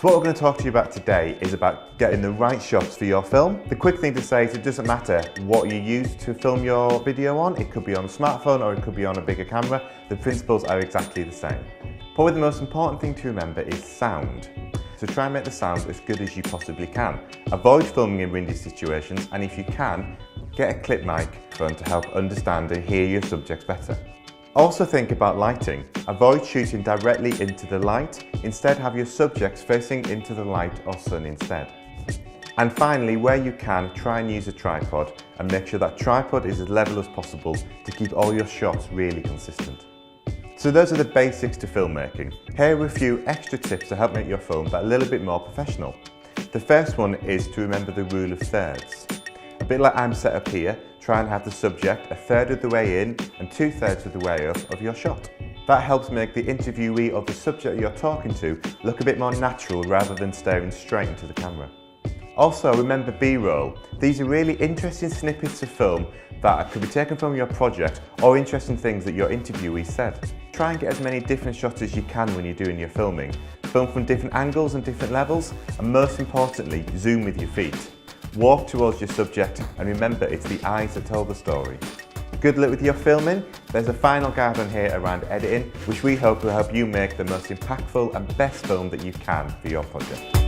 So what we're going to talk to you about today is about getting the right shots for your film. The quick thing to say is it doesn't matter what you use to film your video on. It could be on a smartphone or it could be on a bigger camera. The principles are exactly the same. Probably the most important thing to remember is sound. So try and make the sound as good as you possibly can. Avoid filming in windy situations, and if you can, get a clip microphone to help understand and hear your subjects better. Also think about lighting. Avoid shooting directly into the light. Instead, have your subjects facing into the light or sun instead. And finally, where you can, try and use a tripod and make sure that tripod is as level as possible to keep all your shots really consistent. So those are the basics to filmmaking. Here are a few extra tips to help make your film a little bit more professional. The first one is to remember the rule of thirds. A bit like I'm set up here, try and have the subject a third of the way in and 2/3 of the way up of your shot. That helps make the interviewee or the subject you're talking to look a bit more natural rather than staring straight into the camera. Also remember B-roll. These are really interesting snippets of film that could be taken from your project or interesting things that your interviewee said. Try and get as many different shots as you can when you're doing your filming. Film from different angles and different levels, and most importantly, zoom with your feet. Walk towards your subject and remember it's the eyes that tell the story. Good luck with your filming. There's a final guide on here around editing, which we hope will help you make the most impactful and best film that you can for your project.